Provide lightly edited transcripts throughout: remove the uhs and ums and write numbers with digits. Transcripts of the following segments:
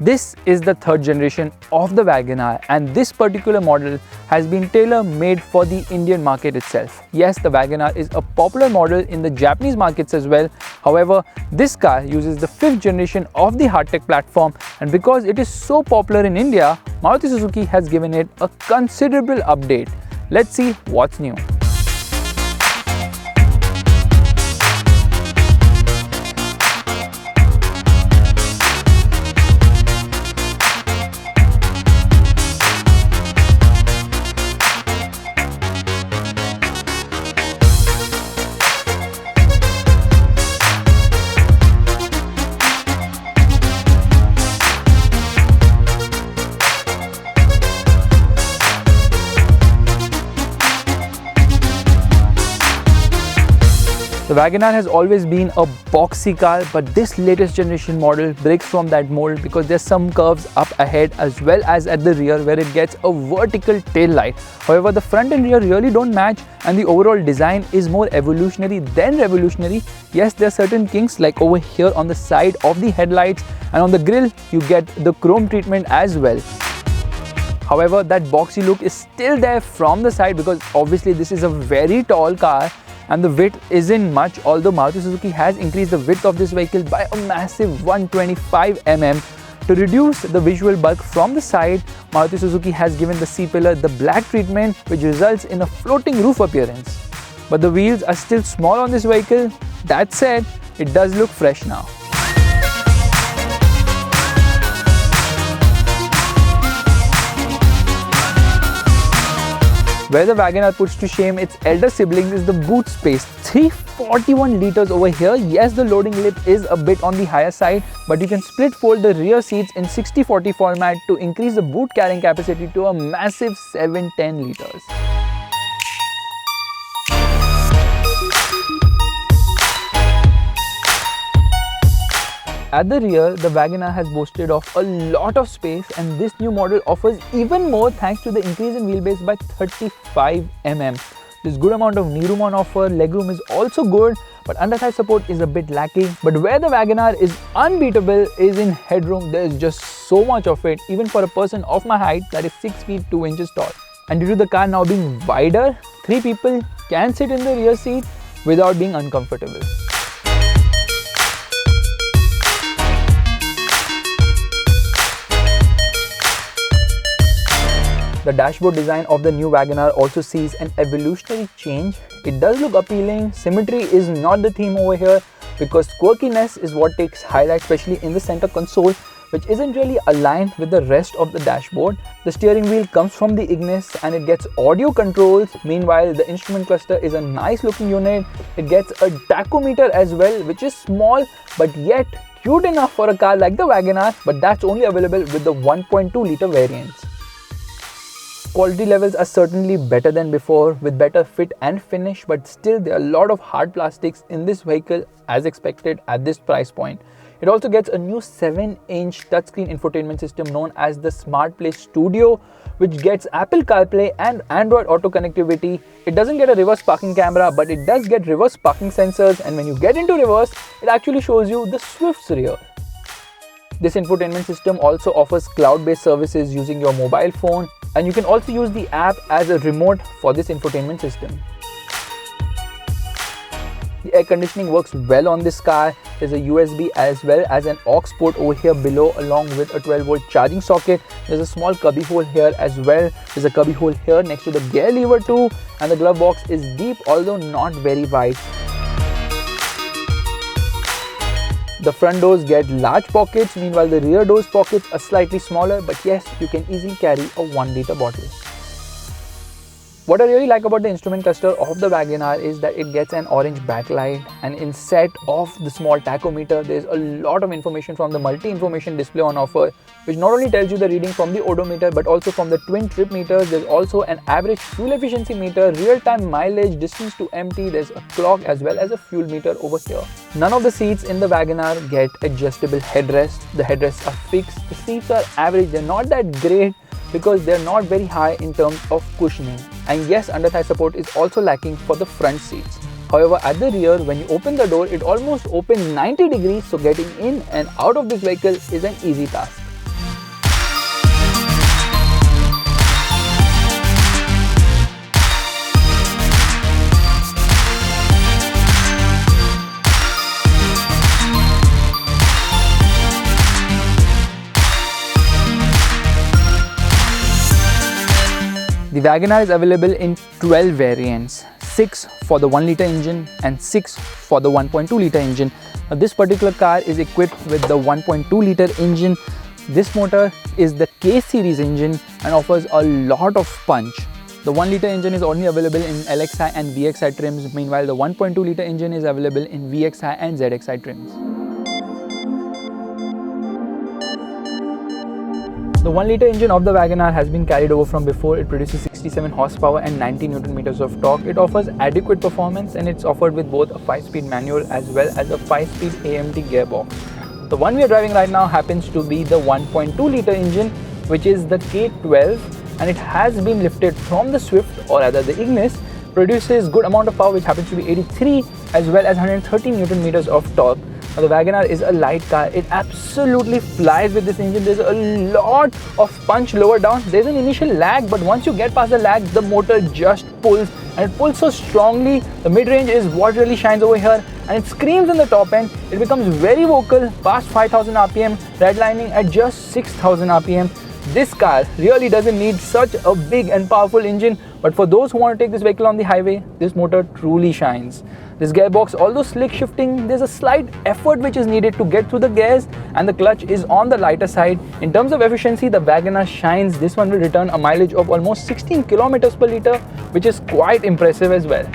This is the third generation of the Wagon R, and this particular model has been tailor-made for the Indian market itself. Yes, the Wagon R is a popular model in the Japanese markets as well. However, this car uses the 5th generation of the hardtech platform, and because it is so popular in India, Maruti Suzuki has given it a considerable update. Let's see what's new. The Wagon R has always been a boxy car, but this latest generation model breaks from that mold because there's some curves up ahead as well as at the rear where it gets a vertical tail light. However, the front and rear really don't match, and the overall design is more evolutionary than revolutionary. Yes, there are certain kinks like over here on the side of the headlights, and on the grille you get the chrome treatment as well. However, that boxy look is still there from the side because obviously this is a very tall car and the width isn't much, although Maruti Suzuki has increased the width of this vehicle by a massive 125 mm. To reduce the visual bulk from the side, Maruti Suzuki has given the C-pillar the black treatment, which results in a floating roof appearance. But the wheels are still small on this vehicle. That said, it does look fresh now. Where the Wagon R puts to shame its elder siblings is the boot space. 341 liters over here. Yes, the loading lip is a bit on the higher side, but you can split fold the rear seats in 60/40 format to increase the boot carrying capacity to a massive 710 liters. At the rear, the Wagon R has boasted of a lot of space, and this new model offers even more thanks to the increase in wheelbase by 35 mm. There's good amount of knee room on offer, legroom is also good, but under-thigh support is a bit lacking. But where the Wagon R is unbeatable is in headroom. There is just so much of it, even for a person of my height that is 6 feet 2 inches tall. And due to the car now being wider, 3 people can sit in the rear seat without being uncomfortable. The dashboard design of the new Wagon R also sees an evolutionary change. It does look appealing. Symmetry is not the theme over here because quirkiness is what takes highlight, especially in the center console, which isn't really aligned with the rest of the dashboard. The steering wheel comes from the Ignis and it gets audio controls. Meanwhile, the instrument cluster is a nice looking unit. It gets a tachometer as well, which is small but yet cute enough for a car like the Wagon R, but that's only available with the 1.2 liter variants. Quality levels are certainly better than before with better fit and finish, but still there are a lot of hard plastics in this vehicle as expected at this price point. It also gets a new 7-inch touchscreen infotainment system known as the SmartPlay Studio, which gets Apple CarPlay and Android Auto connectivity. It doesn't get a reverse parking camera, but it does get reverse parking sensors, and when you get into reverse, it actually shows you the Swift's rear. This infotainment system also offers cloud-based services using your mobile phone, and you can also use the app as a remote for this infotainment system. The air conditioning works well on this car. There's a USB as well as an aux port over here below, along with a 12-volt charging socket. There's a small cubby hole here as well. There's a cubby hole here next to the gear lever too, and the glove box is deep, although not very wide. The front doors get large pockets, meanwhile the rear doors pockets are slightly smaller, but yes, you can easily carry a 1 liter bottle. What I really like about the instrument cluster of the Wagon R is that it gets an orange backlight, and instead of the small tachometer, there's a lot of information from the multi-information display on offer, which not only tells you the reading from the odometer but also from the twin trip meters. There's also an average fuel efficiency meter, real-time mileage, distance to empty. There's a clock as well as a fuel meter over here. None of the seats in the Wagon R get adjustable headrests. The headrests are fixed. The seats are average. They're not that great because they're not very high in terms of cushioning. And yes, under-thigh support is also lacking for the front seats. However, at the rear, when you open the door, it almost opens 90 degrees, so getting in and out of this vehicle is an easy task. The Wagon R is available in 12 variants, 6 for the 1 litre engine and 6 for the 1.2 litre engine. Now, this particular car is equipped with the 1.2 litre engine. This motor is the K series engine and offers a lot of punch. The 1 litre engine is only available in LXI and VXI trims, meanwhile the 1.2 litre engine is available in VXI and ZXI trims. The 1 litre engine of the Wagon R has been carried over from before. It produces 67 horsepower and 90 Newton meters of torque. It offers adequate performance and it's offered with both a 5-speed manual as well as a 5-speed AMT gearbox. The one we are driving right now happens to be the 1.2 litre engine, which is the K12, and it has been lifted from the Swift, or rather the Ignis. Produces good amount of power, which happens to be 83, as well as 130 Newton meters of torque. Now, the Wagon R is a light car. It absolutely flies with this engine. There's a lot of punch lower down. There's an initial lag, but once you get past the lag, the motor just pulls, and it pulls so strongly. The mid-range is what really shines over here, and it screams in the top end. It becomes very vocal past 5000 RPM, redlining at just 6000 RPM. This car really doesn't need such a big and powerful engine, but for those who want to take this vehicle on the highway, this motor truly shines. This gearbox, although slick shifting, there's a slight effort which is needed to get through the gears, and the clutch is on the lighter side. In terms of efficiency, the Wagon R shines. This one will return a mileage of almost 16 kilometers per litre, which is quite impressive as well.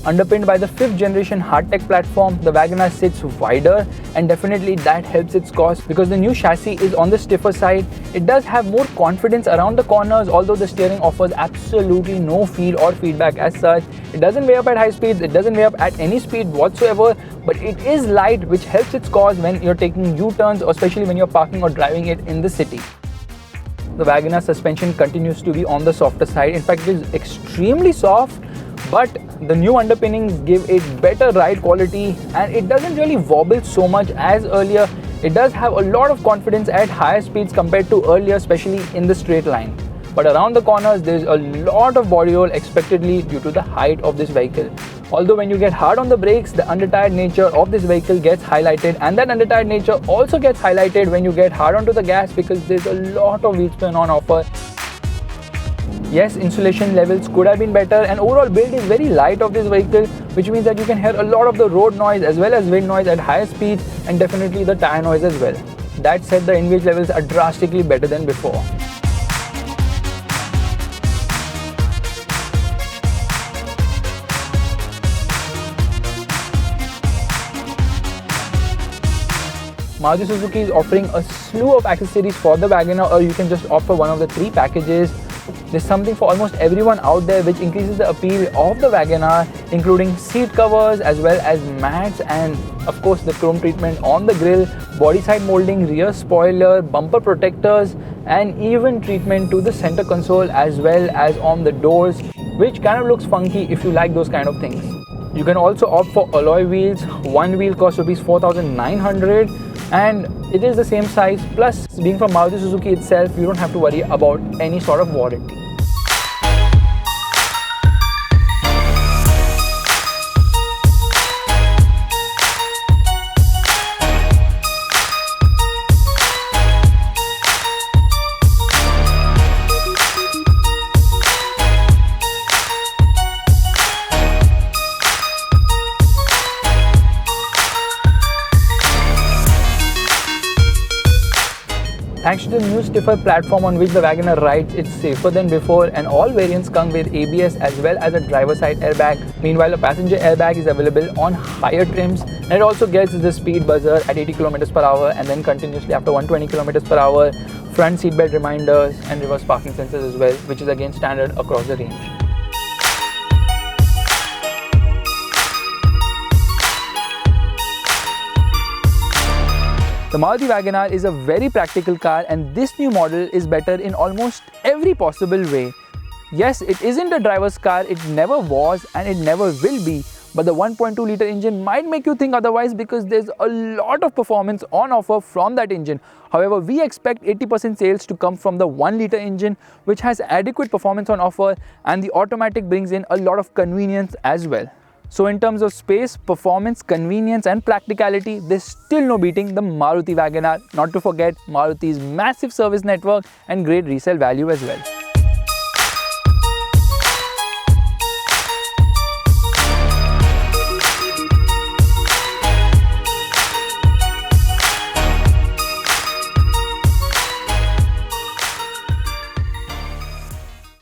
Underpinned by the 5th generation hardtech platform, the Wagon R sits wider, and definitely that helps its cause because the new chassis is on the stiffer side. It does have more confidence around the corners, although the steering offers absolutely no feel or feedback as such. It doesn't weigh up at high speeds, it doesn't weigh up at any speed whatsoever, but it is light, which helps its cause when you're taking U-turns, or especially when you're parking or driving it in the city. The Wagon R suspension continues to be on the softer side. In fact, it is extremely soft, but the new underpinnings give it better ride quality, and it doesn't really wobble so much as earlier. It does have a lot of confidence at higher speeds compared to earlier, especially in the straight line. But around the corners, there's a lot of body roll expectedly due to the height of this vehicle. Although when you get hard on the brakes, the undertired nature of this vehicle gets highlighted, and that undertired nature also gets highlighted when you get hard onto the gas because there's a lot of wheel spin on offer. Yes, insulation levels could have been better, and overall build is very light of this vehicle, which means that you can hear a lot of the road noise as well as wind noise at higher speeds, and definitely the tire noise as well. That said, the NVH levels are drastically better than before. Maruti Suzuki is offering a slew of accessories for the Wagon R, or you can just opt for one of the 3 packages. There's something for almost everyone out there, which increases the appeal of the Wagon R, including seat covers as well as mats, and of course the chrome treatment on the grille, body side molding, rear spoiler, bumper protectors, and even treatment to the center console as well as on the doors, which kind of looks funky if you like those kind of things. You can also opt for alloy wheels. One wheel costs rupees 4,900, and it is the same size. Plus, being from Maruti Suzuki itself, you don't have to worry about any sort of warranty. Thanks to the new stiffer platform on which the Wagon R rides, it's safer than before, and all variants come with ABS as well as a driver side airbag. Meanwhile, a passenger airbag is available on higher trims, and it also gets the speed buzzer at 80 km per hour and then continuously after 120 km per hour, front seatbelt reminders and reverse parking sensors as well, which is again standard across the range. The Maruti Wagon R is a very practical car, and this new model is better in almost every possible way. Yes, it isn't a driver's car, it never was and it never will be, but the 1.2 liter engine might make you think otherwise because there's a lot of performance on offer from that engine. However, we expect 80% sales to come from the 1 liter engine, which has adequate performance on offer, and the automatic brings in a lot of convenience as well. So in terms of space, performance, convenience and practicality, there's still no beating the Maruti Wagon R. Not to forget Maruti's massive service network and great resale value as well.